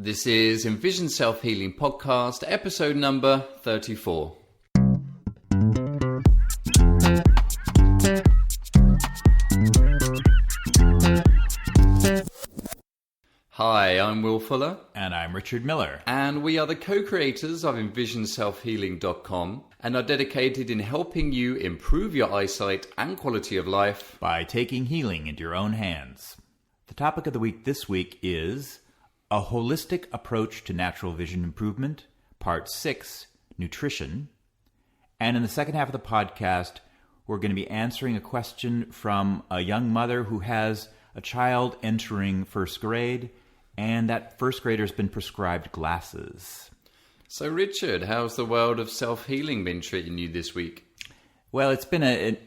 This is Envision Self-Healing Podcast, episode number 34. Hi, I'm Will Fuller. And I'm Richard Miller. And we are the co-creators of EnvisionSelfHealing.com and are dedicated in helping you improve your eyesight and quality of life by taking healing into your own hands. The topic of the week this week is a holistic approach to natural vision improvement, part 6, nutrition. And in the second half of the podcast, we're going to be answering a question from a young mother who has a child entering first grade, and that first grader has been prescribed glasses. So Richard, how's the world of self-healing been treating you this week? Well, it's been a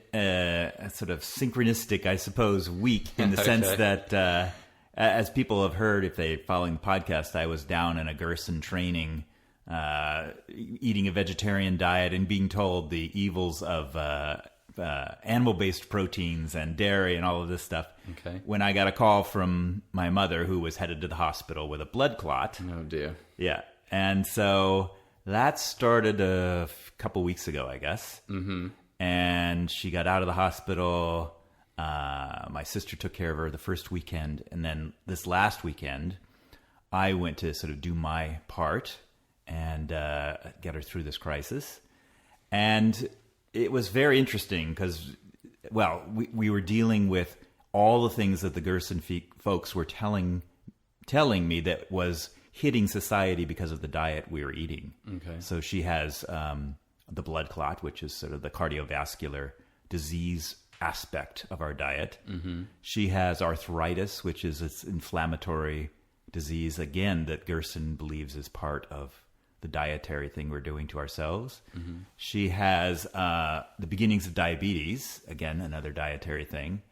sort of synchronistic, I suppose, week in the sense that, as people have heard, if they're following the podcast, I was down in a Gerson training, eating a vegetarian diet and being told the evils of animal-based proteins and dairy and all of this stuff. Okay. When I got a call from my mother, who was headed to the hospital with a blood clot. Oh, dear. Yeah. And so that started a couple weeks ago, I guess. Mm-hmm. And she got out of the hospital. My sister took care of her the first weekend. And then this last weekend, I went to sort of do my part and get her through this crisis. And it was very interesting because, well, we were dealing with all the things that the Gerson folks were telling me that was hitting society because of the diet we were eating. Okay. So she has the blood clot, which is sort of the cardiovascular disease aspect of our diet. Mm-hmm. She has arthritis, which is this inflammatory disease, again, that Gerson believes is part of the dietary thing we're doing to ourselves. Mm-hmm. She has the beginnings of diabetes, again, another dietary thing.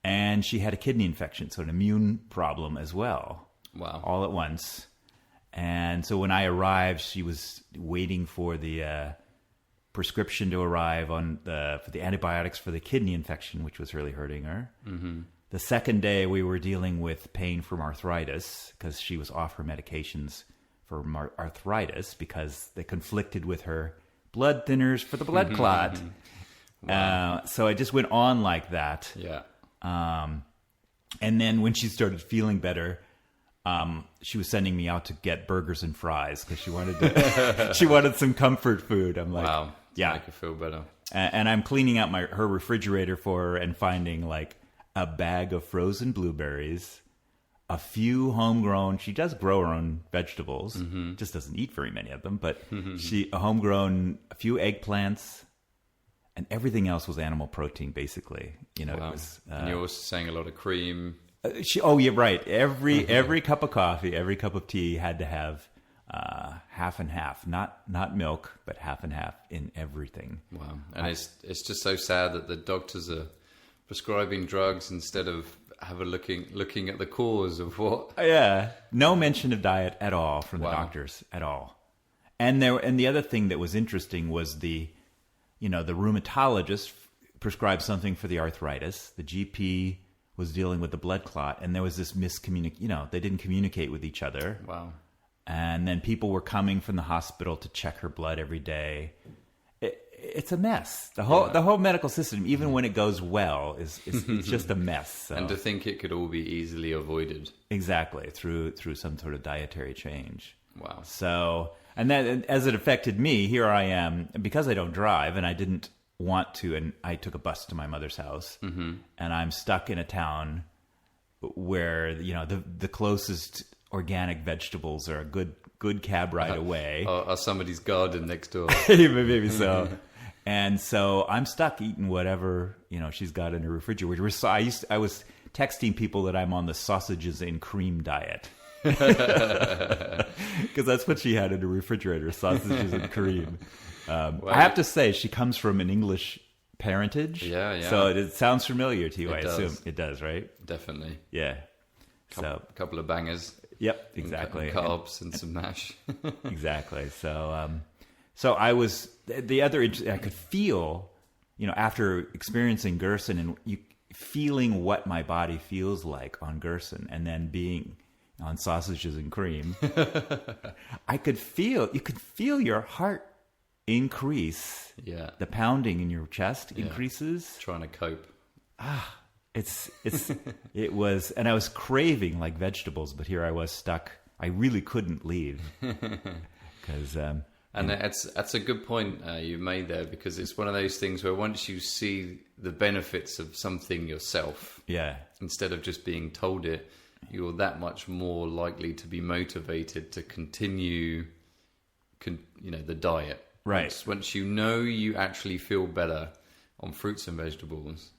And she had a kidney infection, so an immune problem as well. Wow. All at once. And so when I arrived, she was waiting for the prescription to arrive for the antibiotics for the kidney infection, which was really hurting her. Mm-hmm. The second day, we were dealing with pain from arthritis because she was off her medications for arthritis because they conflicted with her blood thinners for the blood clot. Wow. So it just went on like that. Yeah. And then when she started feeling better, she was sending me out to get burgers and fries because she wanted some comfort food. I'm like, wow. Yeah, make her feel better. And I'm cleaning out her refrigerator for her and finding like a bag of frozen blueberries, a few homegrown. She does grow her own vegetables, just doesn't eat very many of them. But a few eggplants, and everything else was animal protein, basically. You know, wow. It was. And you're also saying a lot of cream. Yeah, right. Every cup of coffee, every cup of tea had to have half and half, not milk, but half and half in everything. Wow, and it's just so sad that the doctors are prescribing drugs instead of looking at the cause of what. Yeah, no mention of diet at all from the doctors at all. And the other thing that was interesting was the rheumatologist prescribed something for the arthritis. The GP was dealing with the blood clot, and there was this miscommunication. They didn't communicate with each other. Wow. And then people were coming from the hospital to check her blood every day. It's a mess. The whole medical system, even when it goes well, it's just a mess. So. And to think it could all be easily avoided. Exactly, through some sort of dietary change. Wow. So, and that, as it affected me, here I am, because I don't drive and I didn't want to, and I took a bus to my mother's house, and I'm stuck in a town where the closest organic vegetables are a good cab ride away. Or somebody's garden next door. Maybe so. And so I'm stuck eating whatever she's got in her refrigerator. So I was texting people that I'm on the sausages and cream diet. Because that's what she had in her refrigerator, sausages and cream. I have to say, she comes from an English parentage. Yeah. So it sounds familiar to you, I does. assume. It does, right? Definitely. Yeah. A couple of bangers. Yep, exactly. And carbs and some mash. Exactly. So I was I could feel, after experiencing Gerson and feeling what my body feels like on Gerson, and then being on sausages and cream, you could feel your heart increase. Yeah. The pounding in your chest increases. Trying to cope. It was, and I was craving like vegetables, but here I was stuck. I really couldn't leave because. And that's a good point you made there, because it's one of those things where once you see the benefits of something yourself, instead of just being told it, you're that much more likely to be motivated to continue, the diet. Right. Once you actually feel better on fruits and vegetables,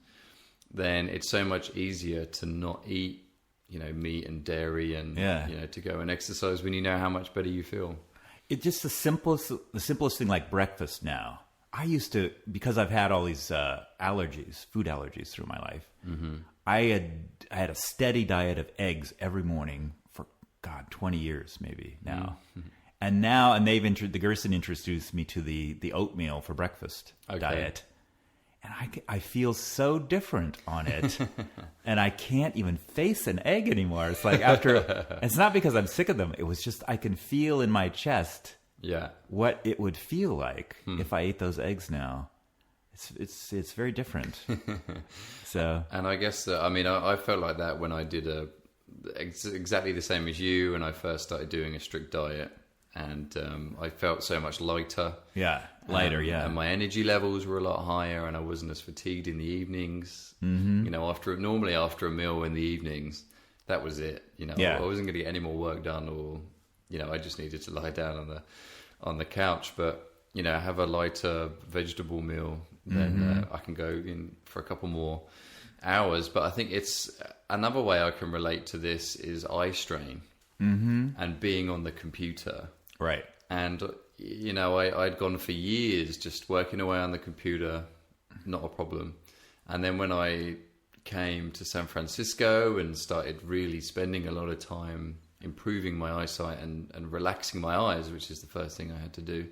then it's so much easier to not eat, meat and dairy and, to go and exercise when you know how much better you feel. It's just the simplest thing, like breakfast now. I used to, because I've had all these food allergies through my life. Mm-hmm. I had a steady diet of eggs every morning for 20 years maybe now. Mm-hmm. And the Gerson introduced me to the oatmeal for breakfast diet. And I feel so different on it. And I can't even face an egg anymore. It's like it's not because I'm sick of them. It was just, I can feel in my chest what it would feel like if I ate those eggs now. It's very different. So, and I guess I felt like that when I did exactly the same as you when I first started doing a strict diet. And I felt so much lighter. Lighter, And my energy levels were a lot higher, and I wasn't as fatigued in the evenings. Mm-hmm. Normally after a meal in the evenings, that was it. I wasn't going to get any more work done, or I just needed to lie down on the couch. But have a lighter vegetable meal, then I can go in for a couple more hours. But I think it's another way I can relate to this is eye strain and being on the computer. Right. And, I'd gone for years just working away on the computer, not a problem. And then when I came to San Francisco and started really spending a lot of time improving my eyesight and relaxing my eyes, which is the first thing I had to do.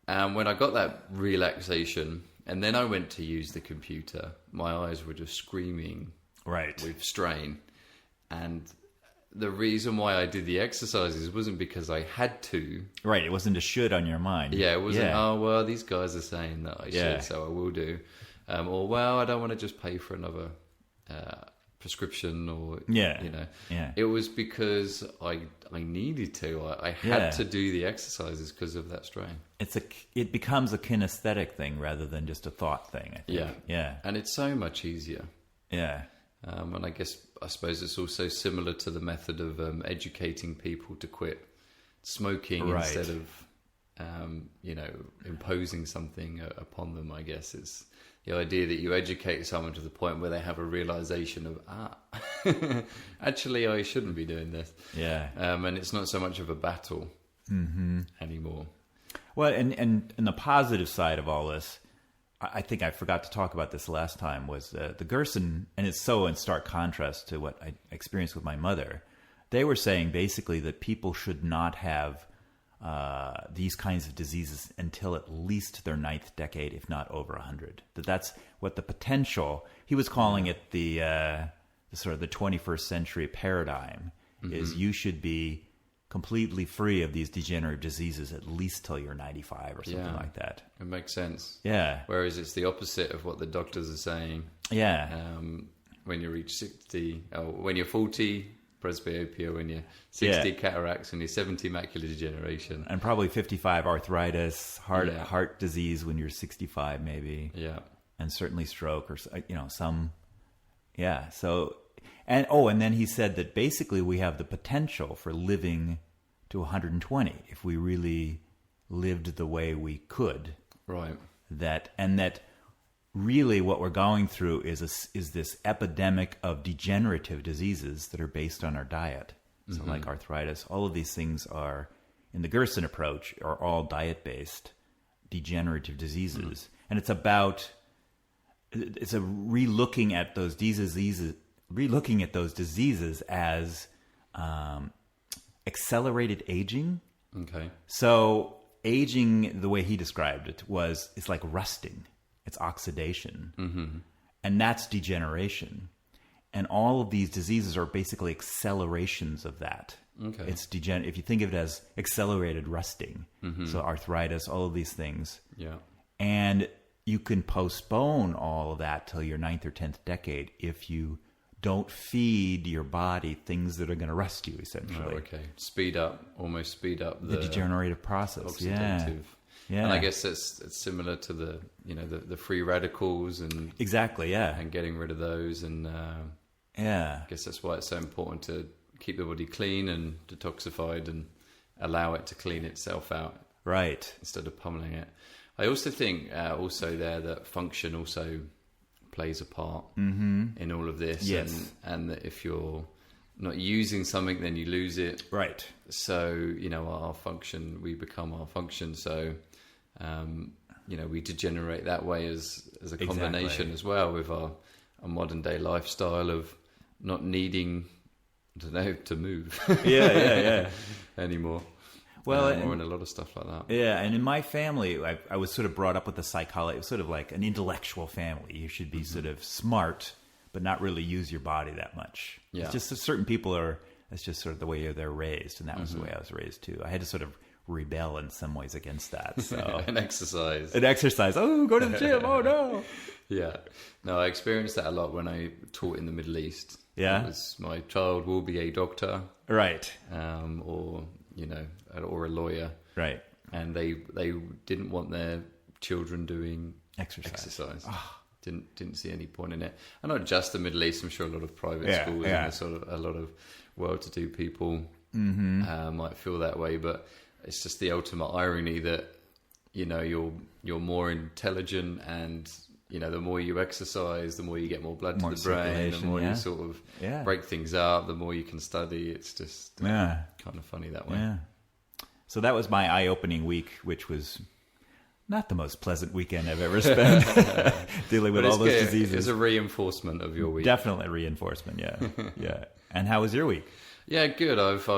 And when I got that relaxation, and then I went to use the computer, my eyes were just screaming with strain. And the reason why I did the exercises wasn't because I had to. Right, it wasn't a should on your mind. Yeah, it wasn't, these guys are saying that I should, so I will do. I don't want to just pay for another prescription or, It was because I needed to. I had to do the exercises because of that strain. It becomes a kinesthetic thing rather than just a thought thing, I think. Yeah. And it's so much easier. Yeah. And I suppose it's also similar to the method of educating people to quit smoking instead of, imposing something upon them. I guess it's the idea that you educate someone to the point where they have a realization of, actually, I shouldn't be doing this. Yeah. And it's not so much of a battle anymore. Well, and the positive side of all this, I think I forgot to talk about this last time, was the Gerson, and it's so in stark contrast to what I experienced with my mother. They were saying basically that people should not have these kinds of diseases until at least their 9th decade, if not over 100. That's what the potential, he was calling it the sort of the 21st century paradigm, is you should be completely free of these degenerative diseases at least till you're 95 or something like that. It makes sense. Yeah. Whereas it's the opposite of what the doctors are saying. Yeah. When you reach 60, when you're 40, presbyopia, when you're 60, cataracts, when you're 70, macular degeneration. And probably 55, arthritis, heart disease when you're 65 maybe. Yeah. And certainly stroke or, some. Yeah. So, and then he said that basically we have the potential for living to 120 if we really lived the way we could. Right. That really what we're going through is this epidemic of degenerative diseases that are based on our diet. So like arthritis, all of these things are, in the Gerson approach, are all diet-based degenerative diseases. And it's a relooking at those diseases as accelerated aging. Okay. So aging, the way he described it, it's like rusting. It's oxidation. And that's degeneration. And all of these diseases are basically accelerations of that. Okay. It's if you think of it as accelerated rusting, so arthritis, all of these things. Yeah. And you can postpone all of that till your 9th or 10th decade if you don't feed your body things that are going to rust you, essentially. Oh, okay. Almost speed up the degenerative process. Oxidative. Yeah. And I guess it's similar to the the free radicals and exactly, yeah, and getting rid of those, and I guess that's why it's so important to keep the body clean and detoxified and allow it to clean itself out, right, instead of pummeling it. I also think that function also plays a part in all of this. Yes. And that if you're not using something, then you lose it. Right. So, our function, we become our function. So, we degenerate that way as a combination as well with our modern day lifestyle of not needing, to move. Yeah. anymore. Well, or in a lot of stuff like that. Yeah, and in my family, I was sort of brought up with the psychology. It was sort of like an intellectual family. You should be sort of smart, but not really use your body that much. Yeah. It's just that certain people that's just sort of the way they're raised, and that was the way I was raised too. I had to sort of rebel in some ways against that. So An exercise. Oh, go to the gym. Oh, no. Yeah. No, I experienced that a lot when I taught in the Middle East. Yeah. It was, my child will be a doctor. Right. Or a lawyer. Right. And they didn't want their children doing exercise. Oh. Didn't see any point in it. And not just the Middle East. I'm sure a lot of private schools and a lot of well-to-do people might feel that way. But it's just the ultimate irony that you're more intelligent, and the more you exercise, the more you get more blood to the brain, the more you sort of break things up, the more you can study. It's just kind of funny that way. Yeah. So that was my eye-opening week, which was not the most pleasant weekend I've ever spent dealing with all those diseases. It's a reinforcement of your week. Definitely reinforcement, yeah. Yeah. And how was your week? Yeah, good. I've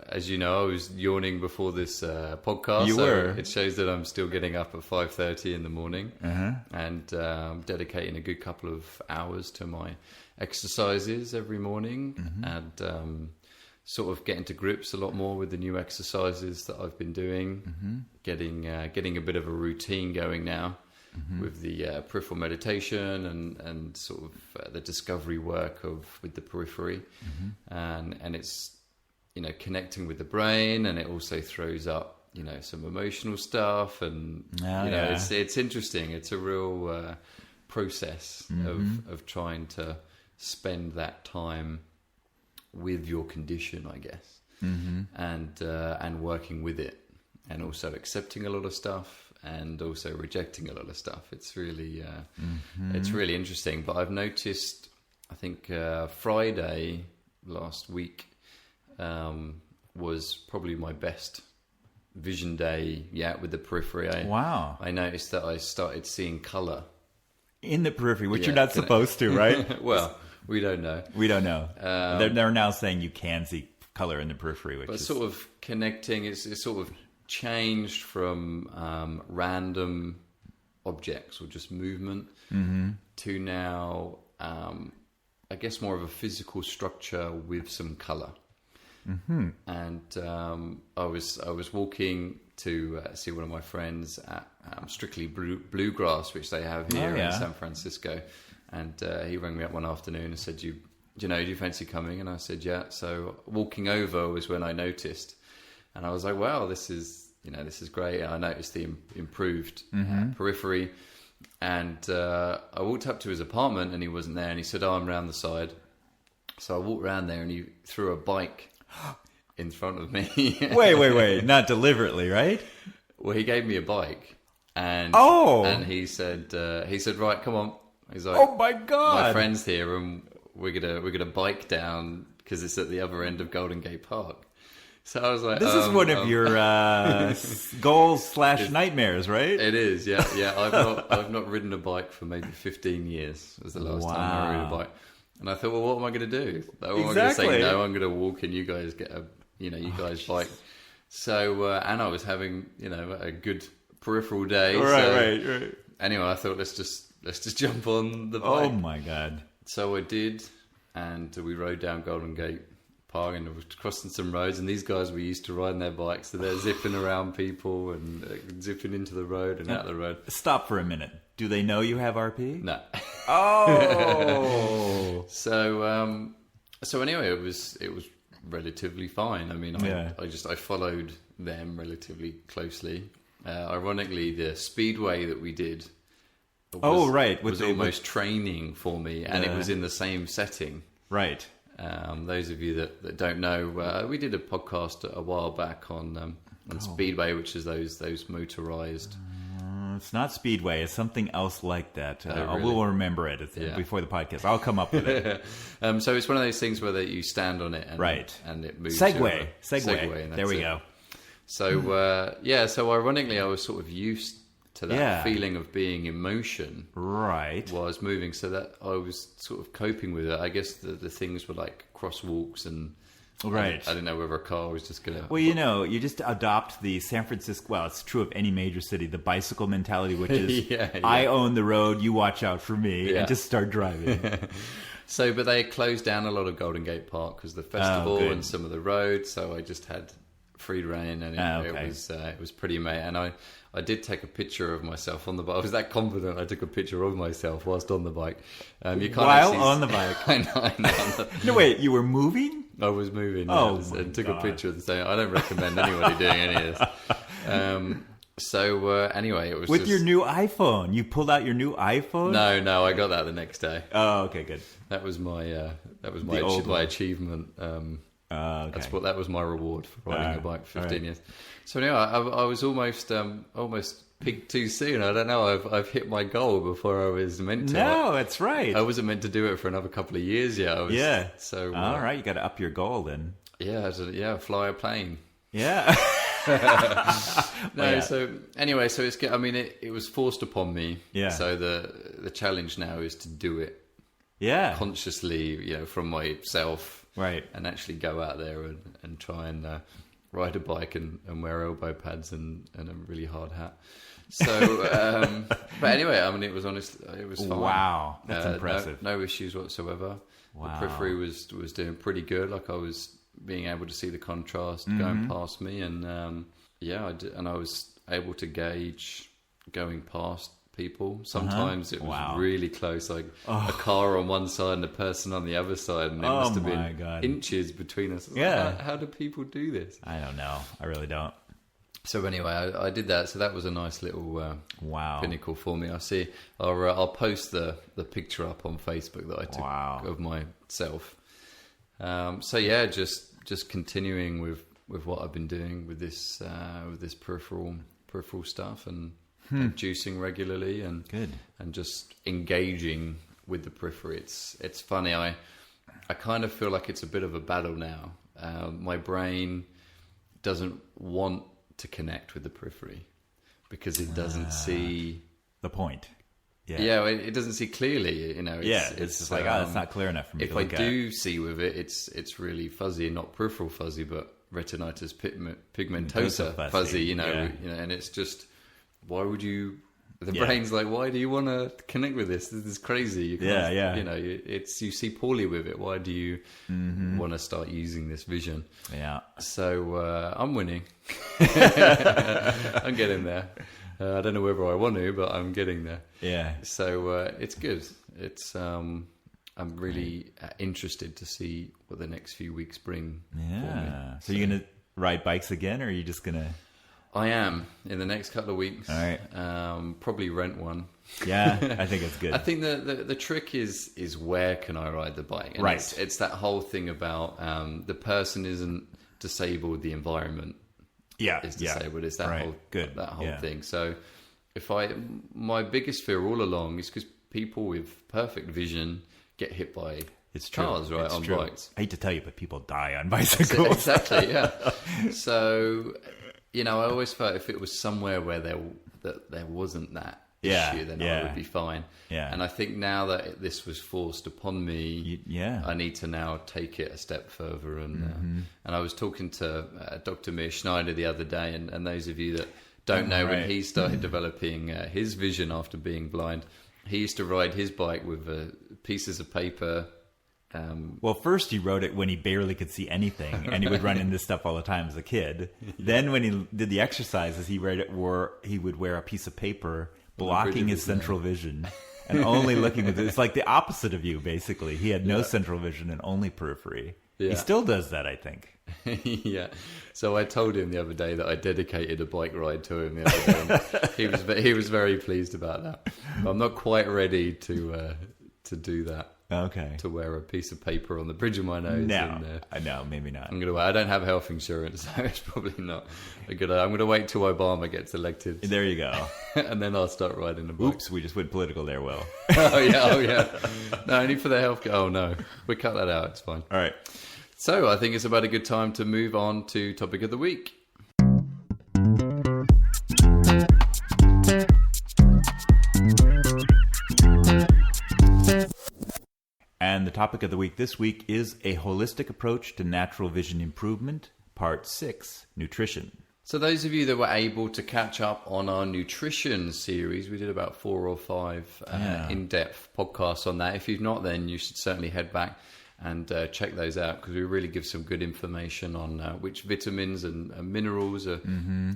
as you know, I was yawning before this podcast. You were. It shows that I'm still getting up at 5:30 in the morning and dedicating a good couple of hours to my exercises every morning and sort of getting to grips a lot more with the new exercises that I've been doing. Getting a bit of a routine going now with the peripheral meditation and sort of the discovery work with the periphery, and it's connecting with the brain, and it also throws up some emotional stuff, and it's interesting. It's a real process of trying to spend that time with your condition, I guess, and working with it, and also accepting a lot of stuff and also rejecting a lot of stuff. It's really it's really interesting. But I've noticed, I think Friday last week was probably my best vision day with the periphery. I noticed that I started seeing colour in the periphery, which you're not supposed to, right? Well, we don't know. They're now saying you can see color in the periphery, which is sort of connecting. It's sort of changed from random objects or just movement to now, I guess, more of a physical structure with some color. And I was walking to see one of my friends at Strictly Bluegrass, which they have here in San Francisco. And he rang me up one afternoon and said, do you fancy coming? And I said, yeah. So walking over was when I noticed. And I was like, wow, this is great. And I noticed the improved periphery. And I walked up to his apartment and he wasn't there. And he said, I'm round the side. So I walked around there and he threw a bike in front of me. Wait. Not deliberately, right? Well, he gave me a bike. And he said, right, come on. He's like, oh my God, my friend's here and we're gonna bike down because it's at the other end of Golden Gate Park. So I was like, this is one of your goals / nightmares, right? It is, yeah. I've not ridden a bike for maybe 15 years. Was the last time I rode a bike, and I thought, well, what am I going to do? Am I going to say no? I'm going to walk, and you guys get you guys bike. So and I was having a good peripheral day. Right. Anyway, I thought let's just jump on the bike. Oh my God! So I did, and we rode down Golden Gate Park and we were crossing some roads, and these guys were used to riding their bikes, so they're zipping around people and zipping into the road and out the road. Stop for a minute. Do they know you have RP? No. Oh. So anyway, it was relatively fine. I mean, I followed them relatively closely. Ironically, the speedway that we did was almost training for me, and it was in the same setting. Right. Those of you that don't know, we did a podcast a while back on speedway, which is those motorized. It's not speedway. It's something else like that. Really? We'll remember it before the podcast. I'll come up with it. So it's one of those things where you stand on it and it moves. Segway. And There we go. So so ironically, I was sort of used to that feeling of being in motion. Right. While I was moving, so that I was sort of coping with it. I guess the things were like crosswalks and. Right. I didn't know whether a car was just going to... Well, you just adopt the San Francisco... Well, it's true of any major city, the bicycle mentality, which is, I own the road, you watch out for me, and just start driving. But they closed down a lot of Golden Gate Park because of the festival and some of the roads, so I just had free reign, and it was pretty amazing. And I did take a picture of myself on the bike. I was that confident. I took a picture of myself whilst on the bike. You can't on the bike? I know. No, wait, you were moving? I was moving, and took a picture of the same. I don't recommend anybody doing any of this. Anyway, it was with your new iPhone. You pulled out your new iPhone? No, I got that the next day. Oh, okay, good. That was my achievement. Okay. That was my reward for riding a bike for 15 years. So anyway, I was almost peaked too soon. I don't know. I've hit my goal before I was meant to. No, that's right. I wasn't meant to do it for another couple of years yet. So all right, you got to up your goal then. Fly a plane. Yeah. So anyway, so it's. I mean, it was forced upon me. Yeah. So the challenge now is to do it. Yeah. Consciously, from myself. Right. And actually go out there and try and ride a bike and wear elbow pads and a really hard hat. So, but anyway, I mean, it was fine. Wow, that's impressive. No issues whatsoever. Wow. The periphery was doing pretty good. Like I was being able to see the contrast going past me, and I did, and I was able to gauge going past people. Sometimes it was really close, like a car on one side and a person on the other side, and it must have been inches between us. Like, how do people do this? I don't know. I really don't. So anyway, I did that. So that was a nice little pinnacle for me. I'll post the picture up on Facebook that I took of myself. Just continuing with what I've been doing with this peripheral stuff and juicing regularly and just engaging with the periphery. It's funny. I kind of feel like it's a bit of a battle now. My brain doesn't want to connect with the periphery because it doesn't see the point. It doesn't see clearly. It's just like it's not clear enough for me. If I do see with it, it's really fuzzy, not peripheral fuzzy, but retinitis pigmentosa fuzzy. And it's just, why would you? The brain's like, why do you want to connect with this? This is crazy. You you see poorly with it. Why do you want to start using this vision? Yeah. So I'm winning. I'm getting there. I don't know whether I want to, but I'm getting there. Yeah. So it's good. It's I'm really interested to see what the next few weeks bring. Yeah. For me. So you're gonna ride bikes again, or are you just gonna? I am in the next couple of weeks. All right. Probably rent one. Yeah, I think it's good. I think the trick is where can I ride the bike? And right. It's that whole thing about the person isn't disabled, the environment is disabled. It's that whole thing. So my biggest fear all along is because people with perfect vision get hit by cars, right, on bikes. I hate to tell you, but people die on bicycles. Exactly, yeah. So, I always felt if it was somewhere where there wasn't that issue, then I would be fine. Yeah. And I think now that this was forced upon me, I need to now take it a step further. And I was talking to Dr. Mir Schneider the other day, and those of you that don't know, when he started developing his vision after being blind, he used to ride his bike with pieces of paper Well, first he wrote it when he barely could see anything, and he would run into stuff all the time as a kid. Then when he did the exercises, he would wear a piece of paper blocking his central vision and only looking with it. It's like the opposite of you, basically. He had no central vision and only periphery. Yeah. He still does that, I think. Yeah. So I told him the other day that I dedicated a bike ride to him the other day. He was very pleased about that. But I'm not quite ready to do that. Okay. To wear a piece of paper on the bridge of my nose. No, maybe not. I don't have health insurance, so it's probably not a good idea. I'm going to wait till Obama gets elected. There you go. And then I'll start riding the bike. Oops, we just went political there, Will. Oh yeah. No, only for the health. Oh no, we cut that out. It's fine. All right. So I think it's about a good time to move on to topic of the week. And the topic of the week this week is a holistic approach to natural vision improvement, part 6, nutrition. So those of you that were able to catch up on our nutrition series, we did about 4 or 5 in-depth podcasts on that. If you've not, then you should certainly head back and check those out, because we really give some good information on which vitamins and minerals are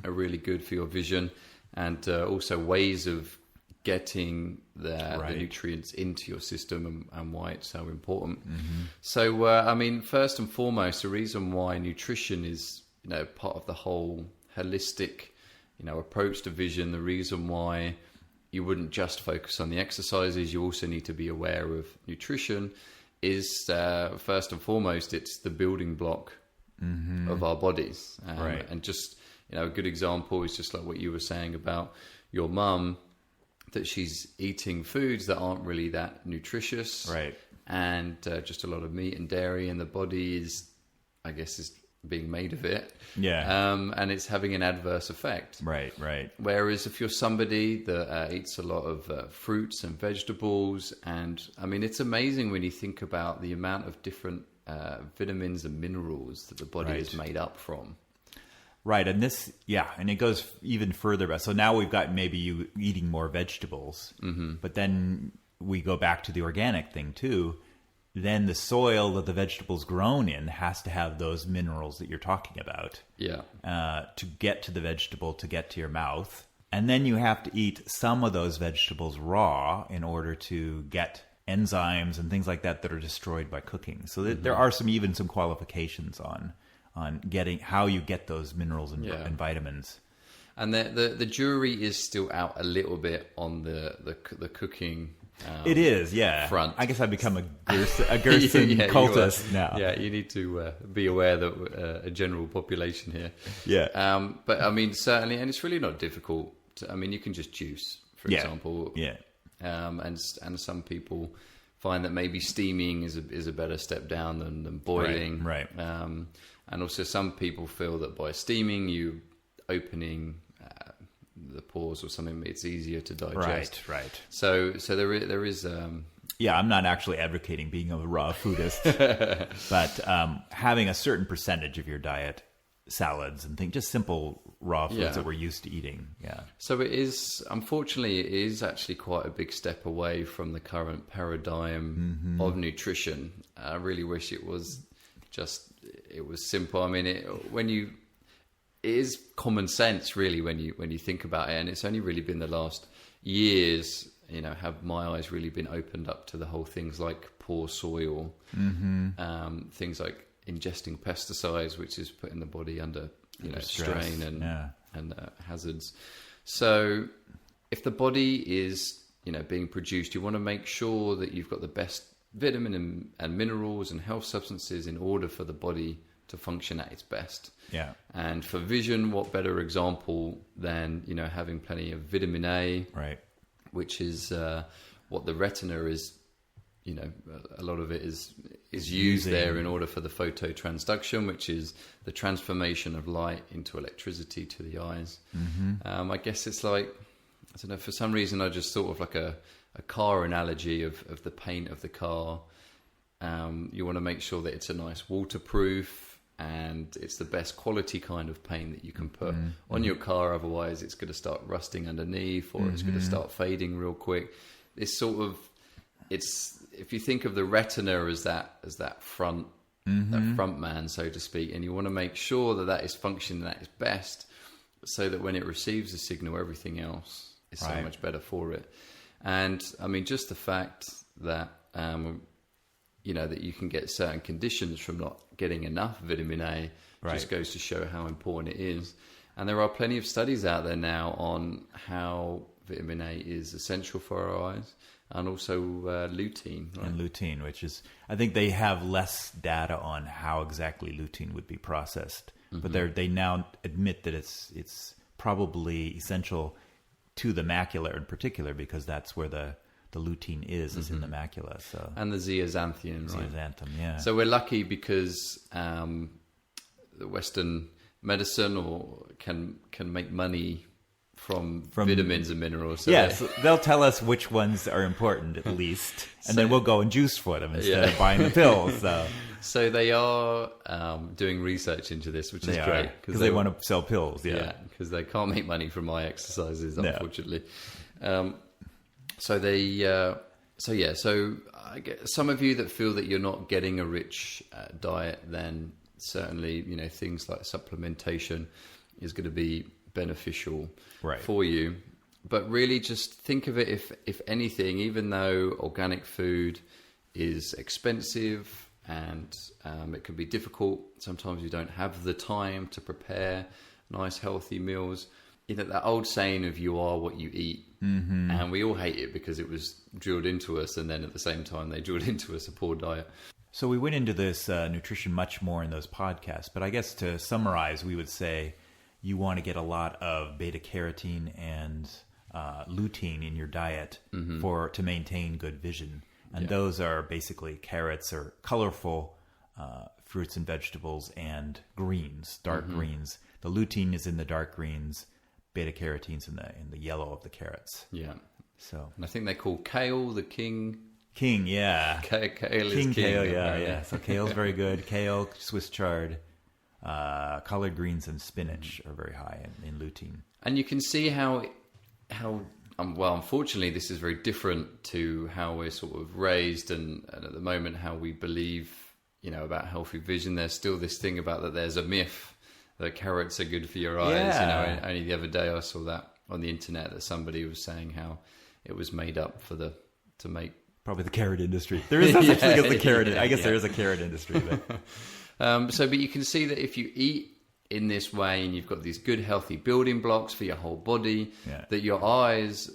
really good for your vision, and also ways of getting the nutrients into your system and why it's so important. So, I mean, first and foremost, the reason why nutrition is, part of the whole holistic, approach to vision, the reason why you wouldn't just focus on the exercises, you also need to be aware of nutrition, is first and foremost, it's the building block of our bodies. And just, a good example is just like what you were saying about your mum, that she's eating foods that aren't really that nutritious, and just a lot of meat and dairy, and the body is being made of it, and it's having an adverse effect, right. Whereas if you're somebody that eats a lot of fruits and vegetables, and I mean, it's amazing when you think about the amount of different vitamins and minerals that the body is made up from. Right, and this, and it goes even further. So now we've got maybe you eating more vegetables, but then we go back to the organic thing too. Then the soil that the vegetable's grown in has to have those minerals that you're talking about. To get to the vegetable, to get to your mouth. And then you have to eat some of those vegetables raw in order to get enzymes and things like that are destroyed by cooking. So there are some qualifications on getting how you get those minerals and vitamins. And the jury is still out a little bit on the cooking. It is, front. I guess I've become a Gerson cultist now. Yeah, you need to be aware that a general population here. But I mean, certainly, and it's really not difficult. You can just juice, for example. And some people find that maybe steaming is a better step down than boiling. Right. And also some people feel that by steaming, you opening the pores or something, it's easier to digest. Right. So there is. I'm not actually advocating being a raw foodist, but having a certain percentage of your diet, salads and things, just simple raw foods that we're used to eating. So it is, unfortunately, it is actually quite a big step away from the current paradigm of nutrition. I really wish it was simple. I mean, it is common sense, really, when you think about it, and it's only really been the last years, have my eyes really been opened up to the whole things like poor soil, things like ingesting pesticides, which is putting the body under strain and hazards. So if the body is being produced, you want to make sure that you've got the best vitamin and minerals and health substances in order for the body to function at its best. And for vision, what better example than having plenty of vitamin A, which is what the retina is. A lot of it is used there in order for the phototransduction, which is the transformation of light into electricity to the eyes. I guess it's like, I don't know, for some reason I just thought of like a car analogy of the paint of the car. You want to make sure that it's a nice waterproof and it's the best quality kind of paint that you can put on your car. Otherwise it's going to start rusting underneath, or it's going to start fading real quick. It's if you think of the retina as that front that front man, so to speak, and you want to make sure that that is functioning at its best, so that when it receives a signal, everything else is so much better for it. And I mean, just the fact that that you can get certain conditions from not getting enough vitamin A just goes to show how important it is. And there are plenty of studies out there now on how vitamin A is essential for our eyes, and also lutein. Right? And lutein, which is, I think they have less data on how exactly lutein would be processed, but they now admit that it's probably essential to the macula in particular, because that's where the lutein is in the macula. So and the zeaxanthin, right? Zeaxanthin, yeah. So we're lucky because the Western medicine can make money from vitamins and minerals. So yes, they'll tell us which ones are important at least, and then we'll go and juice for them instead of buying the pills. So they are doing research into this, which is great because they want to sell pills. Yeah, because they can't make money from eye exercises, unfortunately. So I guess some of you that feel that you're not getting a rich diet, then certainly things like supplementation is going to be beneficial for you. But really, just think of it, if anything, even though organic food is expensive and it can be difficult, sometimes you don't have the time to prepare nice healthy meals. That old saying of "you are what you eat," and we all hate it because it was drilled into us, and then at the same time they drilled into us a poor diet. So we went into this nutrition much more in those podcasts, but I guess to summarize, we would say you want to get a lot of beta carotene and lutein in your diet to maintain good vision, and those are basically carrots or colorful fruits and vegetables, and greens, dark greens. The lutein is in the dark greens. Beta carotene's in the yellow of the carrots. Yeah. So, and I think they call kale the king. King, yeah. Kale is king. Kale, yeah. So kale's very good. Kale, Swiss chard, collard greens, and spinach are very high in lutein. And you can see how unfortunately, this is very different to how we're sort of raised, and at the moment how we believe, about healthy vision. There's still this thing about that there's a myth that carrots are good for your eyes. Yeah. Only the other day I saw that on the internet, that somebody was saying how it was made up to make probably the carrot industry. There is no such thing as the carrot. I guess there is a carrot industry. But. But you can see that if you eat in this way and you've got these good healthy building blocks for your whole body, that your eyes,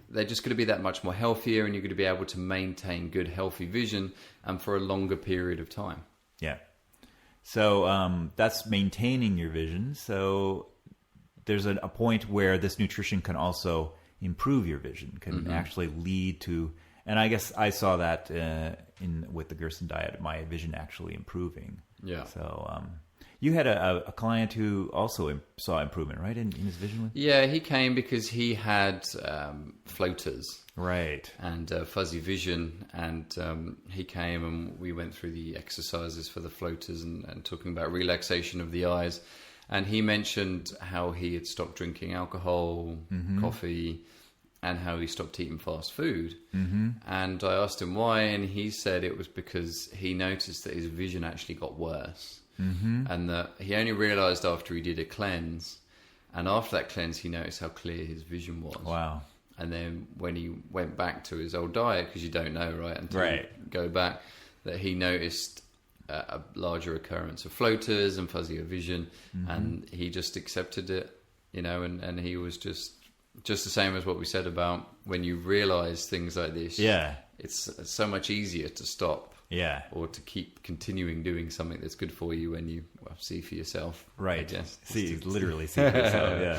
they're just going to be that much more healthier, and you're going to be able to maintain good healthy vision and for a longer period of time. Yeah. So that's maintaining your vision. So there's a point where this nutrition can also improve your vision, can actually lead to, and I guess I saw that with the Gerson diet, my vision actually improving. Yeah. So you had a client who also saw improvement, right, in his vision? Yeah, he came because he had floaters. Right. And fuzzy vision, and he came and we went through the exercises for the floaters and talking about relaxation of the eyes. And he mentioned how he had stopped drinking alcohol, coffee, and how he stopped eating fast food. And I asked him why, and he said it was because he noticed that his vision actually got worse. And that he only realized after he did a cleanse, and after that cleanse he noticed how clear his vision was. Wow. And then when he went back to his old diet, because you don't know, right, until you go back, that he noticed a larger occurrence of floaters and fuzzier vision, and he just accepted it, and he was just the same as what we said about when you realize things like this. Yeah, it's so much easier to stop. Yeah, or to keep continuing doing something that's good for you when you see for yourself. Right. Yes. Literally see for yourself. Yeah.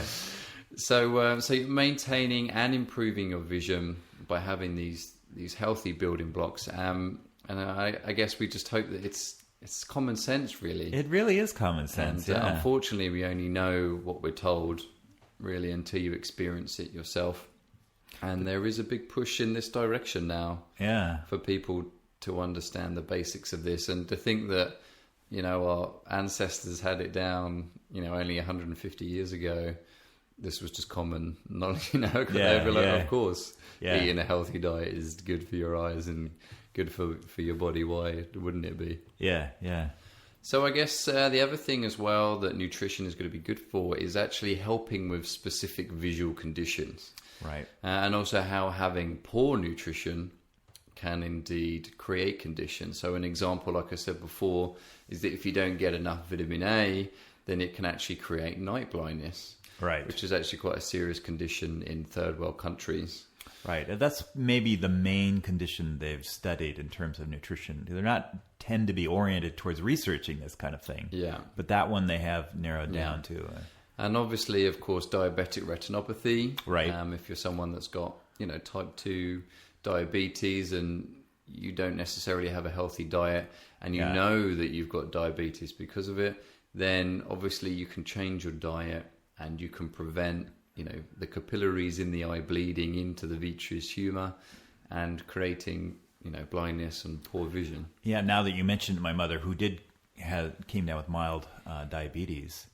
So maintaining and improving your vision by having these healthy building blocks, and I guess we just hope that it's common sense, really. It really is common sense. And unfortunately, we only know what we're told, really, until you experience it yourself. And there is a big push in this direction now. Yeah. For people to understand the basics of this, and to think that our ancestors had it down, only 150 years ago. this was just common knowledge, they'd be like, of course, eating a healthy diet is good for your eyes and good for your body. Why wouldn't it be? Yeah, yeah. So I guess the other thing as well that nutrition is going to be good for is actually helping with specific visual conditions. Right. And also how having poor nutrition can indeed create conditions. So an example, like I said before, is that if you don't get enough vitamin A, then it can actually create night blindness. Right. Which is actually quite a serious condition in third world countries. Right. And that's maybe the main condition they've studied in terms of nutrition. They're not tend to be oriented towards researching this kind of thing. Yeah. But that one they have narrowed down to. And obviously, of course, diabetic retinopathy. Right. If you're someone that's got, type 2 diabetes and you don't necessarily have a healthy diet and you know that you've got diabetes because of it, then obviously you can change your diet and you can prevent, the capillaries in the eye bleeding into the vitreous humor and creating, blindness and poor vision. Yeah, now that you mentioned my mother, who came down with mild diabetes,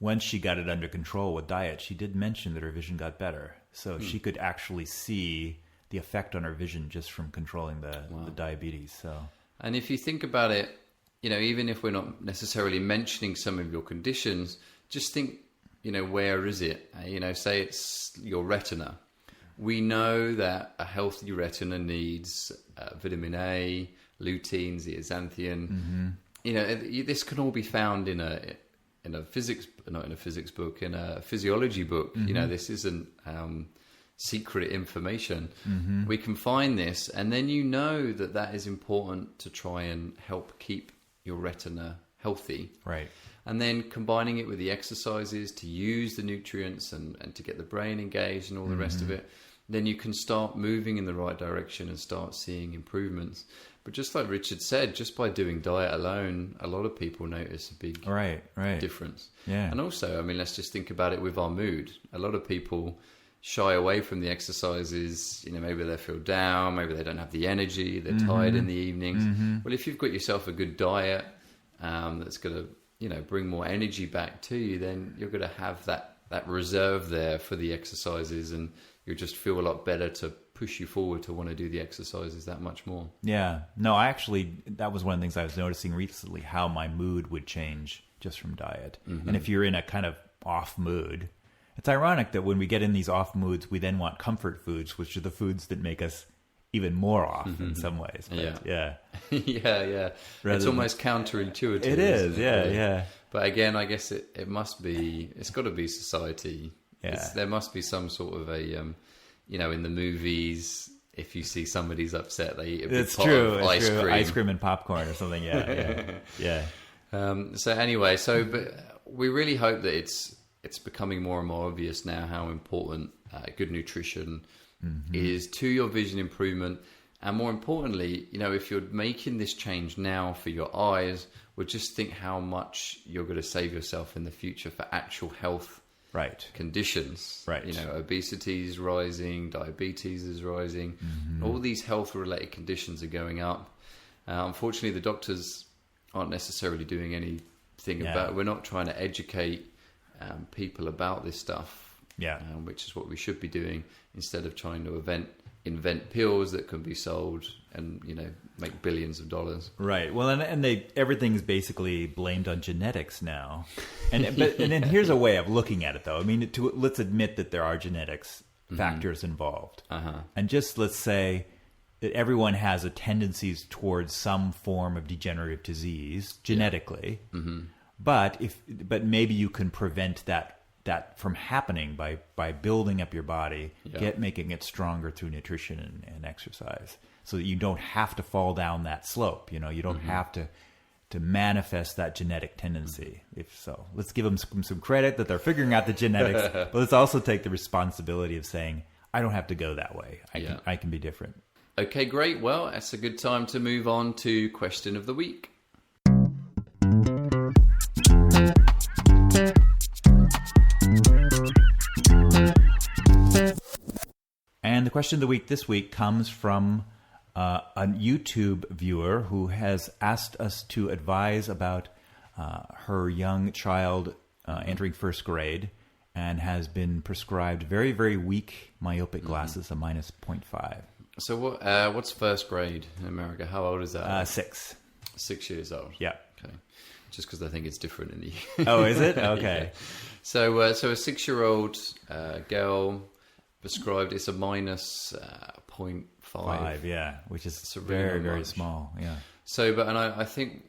once she got it under control with diet, she did mention that her vision got better. So she could actually see the effect on her vision just from controlling the diabetes. So, and if you think about it, even if we're not necessarily mentioning some of your conditions, just think, where is it? Say it's your retina. We know that a healthy retina needs vitamin A, lutein, zeaxanthin. This can all be found in a physiology book. This isn't secret information. We can find this, and then that is important to try and help keep your retina healthy. Right. And then combining it with the exercises to use the nutrients and to get the brain engaged and all the rest of it, then you can start moving in the right direction and start seeing improvements. But just like Richard said, just by doing diet alone, a lot of people notice a big difference. Yeah. And also, let's just think about it with our mood. A lot of people shy away from the exercises. Maybe they feel down, maybe they don't have the energy, they're tired in the evenings. Well, if you've got yourself a good diet that's going to bring more energy back to you, then you're going to have that reserve there for the exercises, and you'll just feel a lot better to push you forward to want to do the exercises that much more. Yeah. No, that was one of the things I was noticing recently, how my mood would change just from diet. And if you're in a kind of off mood, it's ironic that when we get in these off moods, we then want comfort foods, which are the foods that make us even more off in some ways. But, yeah. It's almost counterintuitive. It is, yeah. But again, I guess it's got to be society. Yeah. There must be some sort of a, in the movies, if you see somebody's upset, they eat a big pot of ice cream. Ice cream and popcorn or something, yeah. So anyway, but we really hope that it's becoming more and more obvious now how important good nutrition is to your vision improvement. And more importantly, if you're making this change now for your eyes, well, just think how much you're going to save yourself in the future for actual health conditions. Right. Obesity is rising, diabetes is rising, all these health related conditions are going up. Unfortunately, the doctors aren't necessarily doing anything about it. We're not trying to educate people about this stuff. Which is what we should be doing, instead of trying to invent pills that can be sold and make billions of dollars. Right. Well, and everything's basically blamed on genetics now. And then here's a way of looking at it, though. Let's admit that there are genetics factors involved, and just let's say that everyone has a tendencies towards some form of degenerative disease genetically. But maybe you can prevent that from happening by building up your body, making it stronger through nutrition and exercise, so that you don't have to fall down that slope. You don't have to manifest that genetic tendency. If so, let's give them some credit that they're figuring out the genetics, but let's also take the responsibility of saying, I don't have to go that way. I can be different. Okay, great. Well, it's a good time to move on to question of the week. And the question of the week this week comes from a YouTube viewer who has asked us to advise about her young child entering first grade and has been prescribed very, very weak myopic glasses, a minus 0.5. So what's first grade in America? How old is that? 6. 6 years old. Yeah. Okay. Just because I think it's different in the Oh, is it? Okay. Yeah. So a 6-year-old girl prescribed, it's a minus 0.5. 5, yeah, which is So really very, not very much. small. Yeah. So, I think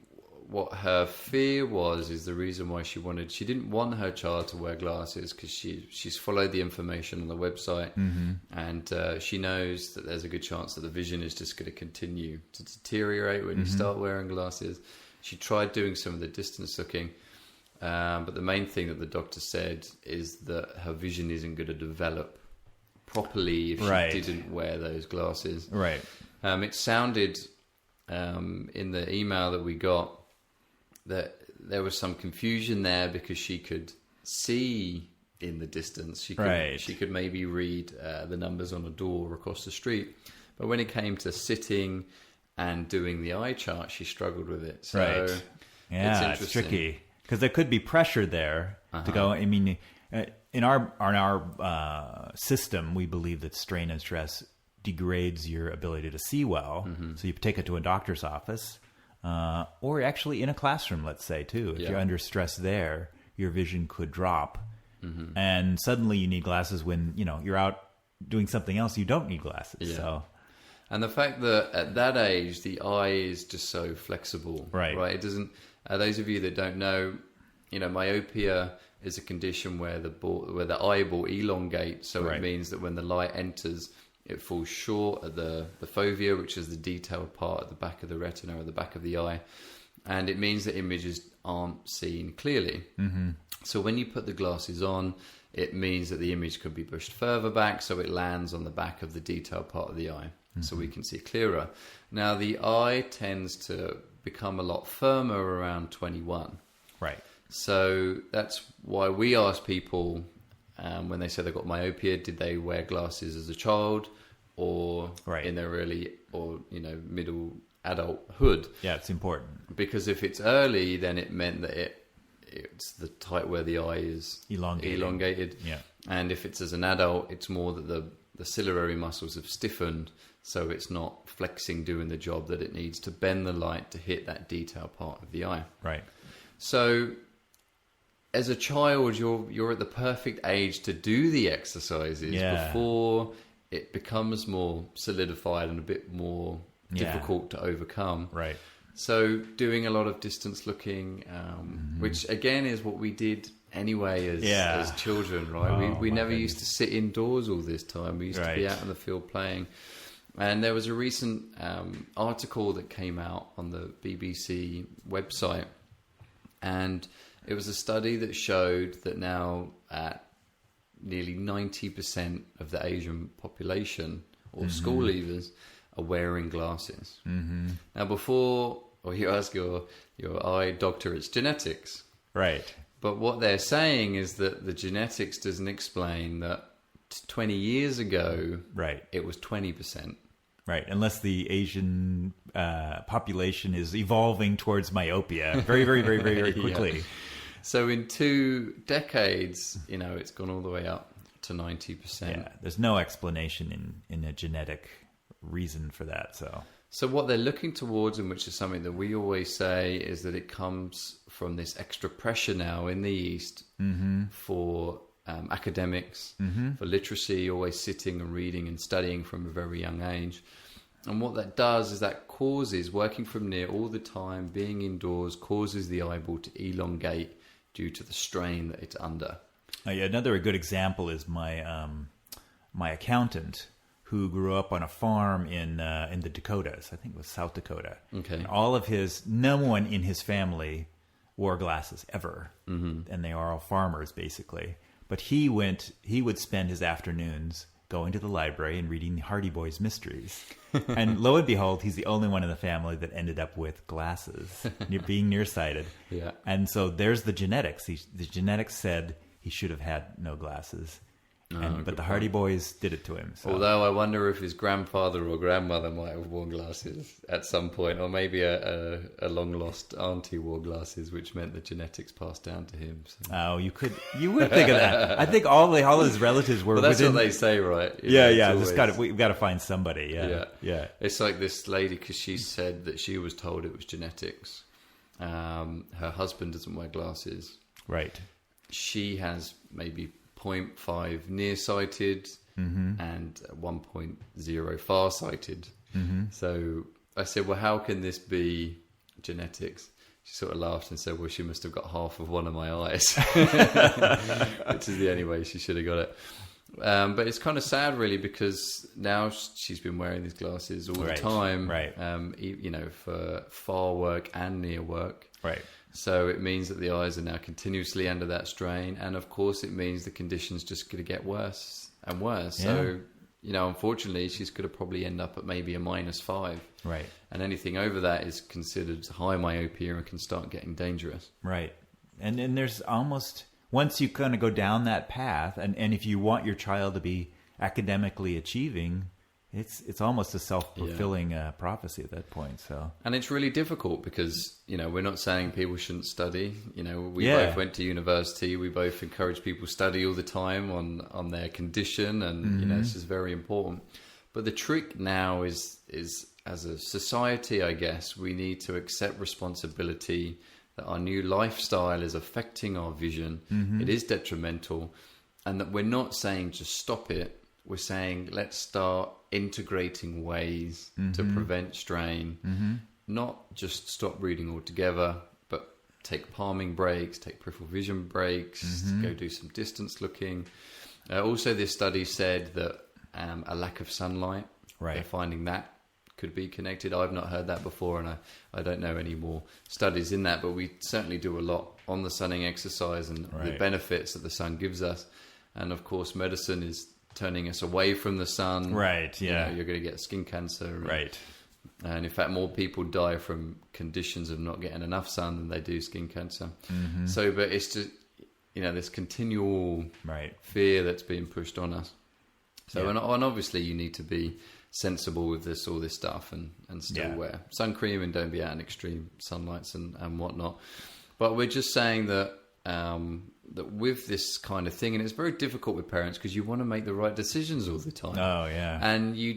what her fear is the reason why she didn't want her child to wear glasses, because she's followed the information on the website, and she knows that there's a good chance that the vision is just going to continue to deteriorate when you start wearing glasses. She tried doing some of the distance looking, but the main thing that the doctor said is that her vision isn't going to develop properly if she didn't wear those glasses. Right. It sounded in the email that we got that there was some confusion there because she could see in the distance. She could maybe read the numbers on a door across the street. But when it came to sitting and doing the eye chart, she struggled with it. So yeah, it's tricky because there could be pressure there to go. I mean, in our system, we believe that strain and stress degrades your ability to see well. So you take it to a doctor's office, or actually in a classroom, let's say, too. If you're under stress there, your vision could drop. And suddenly you need glasses when, you're out doing something else. You don't need glasses. Yeah. So. And the fact that at that age, the eye is just so flexible. Right. It doesn't, those of you that don't know, myopia is a condition where the eyeball elongates. So it means that when the light enters, it falls short at the fovea, which is the detailed part at the back of the retina or the back of the eye. And it means that images aren't seen clearly. So when you put the glasses on, it means that the image could be pushed further back, so it lands on the back of the detailed part of the eye, so we can see clearer. Now, the eye tends to become a lot firmer around 21. Right. So that's why we ask people when they say they've got myopia, did they wear glasses as a child or in their early or middle adulthood? Yeah, it's important. Because if it's early, then it meant that it's the type where the eye is elongated. Yeah. And if it's as an adult, it's more that the ciliary muscles have stiffened, so it's not flexing, doing the job that it needs to bend the light to hit that detailed part of the eye. Right. So as a child, you're at the perfect age to do the exercises before it becomes more solidified and a bit more difficult to overcome. Right. So doing a lot of distance looking, which again is what we did anyway as children, right? We never used to sit indoors all this time. We used to be out in the field playing. And there was a recent article that came out on the BBC website, and it was a study that showed that now at nearly 90% of the Asian population or school leavers are wearing glasses. Now, before you ask your eye doctor, it's genetics. Right. But what they're saying is that the genetics doesn't explain that 20 years ago, it was 20%. Right, unless the Asian population is evolving towards myopia very, very, very, very, very quickly. So in 2 decades, it's gone all the way up to 90%. Yeah, there's no explanation in a genetic reason for that. So what they're looking towards, and which is something that we always say, is that it comes from this extra pressure now in the East for academics, for literacy, always sitting and reading and studying from a very young age. And what that does is that causes working from near all the time, being indoors, causes the eyeball to elongate due to the strain that it's under. Another good example is my accountant, who grew up on a farm in the Dakotas. I think it was South Dakota. Okay. And no one in his family wore glasses ever. And they are all farmers, basically. But he would spend his afternoons going to the library and reading Hardy Boys mysteries. And lo and behold, he's the only one in the family that ended up with glasses, being nearsighted. And so there's the genetics. The genetics said he should have had no glasses. But the Hardy Boys did it to him. So. Although I wonder if his grandfather or grandmother might have worn glasses at some point, or maybe a long lost auntie wore glasses, which meant the genetics passed down to him. So. Oh, you would think of that. I think all his relatives were. Well, that's within... what they say, right? We've got to find somebody. Yeah. It's like this lady, because she said that she was told it was genetics. Her husband doesn't wear glasses. Right. She has maybe 0.5 nearsighted and 1.0 farsighted. So I said, well, how can this be genetics? She sort of laughed and said, well, she must have got half of one of my eyes, which is the only way she should have got it. But it's kind of sad, really, because now she's been wearing these glasses all the time, for far work and near work. Right. So it means that the eyes are now continuously under that strain. And of course, it means the condition's just going to get worse and worse. Yeah. So, unfortunately, she's going to probably end up at maybe a -5. Right. And anything over that is considered high myopia and can start getting dangerous. Right. And there's almost, once you kind of go down that path, and if you want your child to be academically achieving, it's almost a self-fulfilling prophecy at that point. So, and it's really difficult because we're not saying people shouldn't study. We both went to university. We both encourage people to study all the time on their condition, and this is very important. But the trick now is as a society, I guess, we need to accept responsibility that our new lifestyle is affecting our vision. It is detrimental, and that we're not saying just stop it. We're saying let's start integrating ways to prevent strain, not just stop reading altogether, but take palming breaks, take peripheral vision breaks, go do some distance looking. Also, this study said that a lack of sunlight, they're finding that could be connected. I've not heard that before, and I don't know any more studies in that, but we certainly do a lot on the sunning exercise and the benefits that the sun gives us. And of course, medicine is turning us away from the sun. Right, yeah. You're going to get skin cancer. Right. And in fact, more people die from conditions of not getting enough sun than they do skin cancer. So, but it's just, this continual fear that's being pushed on us. So, and obviously you need to be sensible with all this stuff and still wear sun cream and don't be out in extreme sunlights and whatnot. But we're just saying that that with this kind of thing, and it's very difficult with parents because you want to make the right decisions all the time. Oh yeah. And you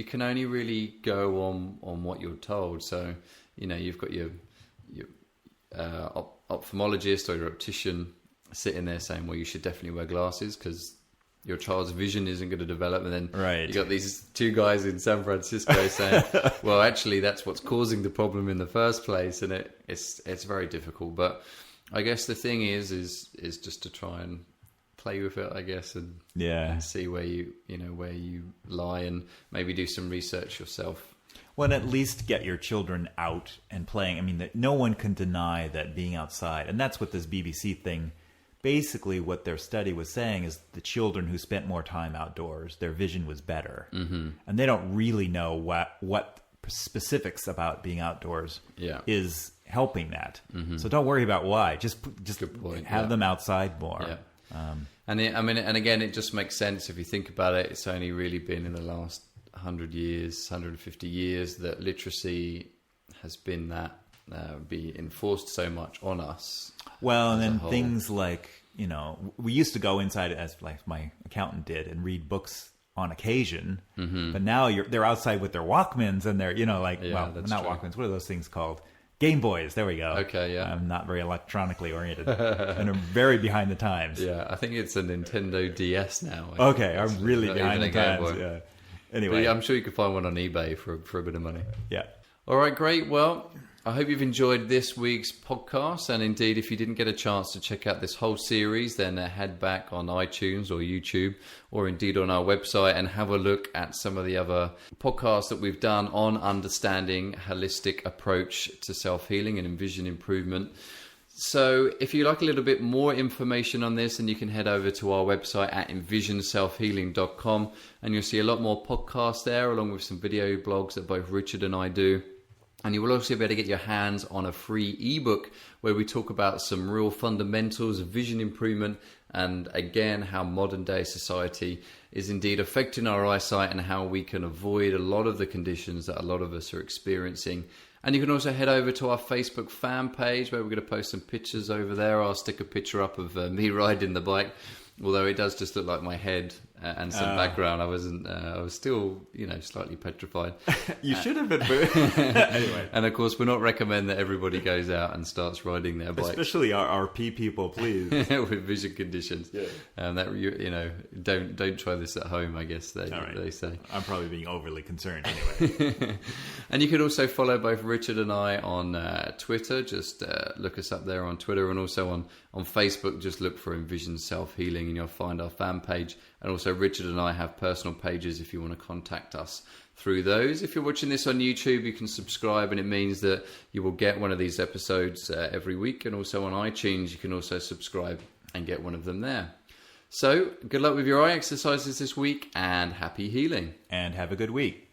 can only really go on what you're told. So, you've got your ophthalmologist or your optician sitting there saying, well, you should definitely wear glasses because your child's vision isn't going to develop. And then you got these two guys in San Francisco saying, well, actually that's what's causing the problem in the first place. And it's very difficult. But I guess the thing is just to try and play with it, I guess, and see where you lie, and maybe do some research yourself. Well, and at least get your children out and playing. I mean, no one can deny that being outside, and that's what this BBC thing, basically what their study was saying is the children who spent more time outdoors, their vision was better. And they don't really know what specifics about being outdoors is helping that. So don't worry about why. Just have them outside more. And again, it just makes sense if you think about it. It's only really been in the last 100 years, 150 years that literacy has been be enforced so much on us. Well, and then things like, we used to go inside as like my accountant did and read books on occasion, but now they're outside with their Walkmans and they're, not true. Walkmans. What are those things called? Game Boys. There we go. Okay, yeah. I'm not very electronically oriented and I'm very behind the times. Yeah, I think it's a Nintendo DS now. I'm really behind the times. Yeah. Anyway, but I'm sure you could find one on eBay for a bit of money. Yeah. All right, great. Well, I hope you've enjoyed this week's podcast. And indeed, if you didn't get a chance to check out this whole series, then head back on iTunes or YouTube, or indeed on our website, and have a look at some of the other podcasts that we've done on understanding holistic approach to self-healing and Envision improvement. So if you like a little bit more information on this, then you can head over to our website at envisionselfhealing.com, and you'll see a lot more podcasts there, along with some video blogs that both Richard and I do. And you will also be able to get your hands on a free ebook where we talk about some real fundamentals of vision improvement and again how modern day society is indeed affecting our eyesight and how we can avoid a lot of the conditions that a lot of us are experiencing. And you can also head over to our Facebook fan page where we're going to post some pictures over there. I'll stick a picture up of me riding the bike, although it does just look like my head and some background. I was still, slightly petrified. You should have been. Anyway. And of course, we're not recommending that everybody goes out and starts riding their bike. Especially our RP people, please. With vision conditions. Yeah. Don't try this at home, I guess they say. I'm probably being overly concerned anyway. And you can also follow both Richard and I on Twitter. Just look us up there on Twitter, and also on Facebook. Just look for Envision Self-Healing and you'll find our fan page. And also Richard and I have personal pages if you want to contact us through those. If you're watching this on YouTube, you can subscribe, and it means that you will get one of these episodes every week. And also on iTunes, you can also subscribe and get one of them there. So good luck with your eye exercises this week, and happy healing. And have a good week.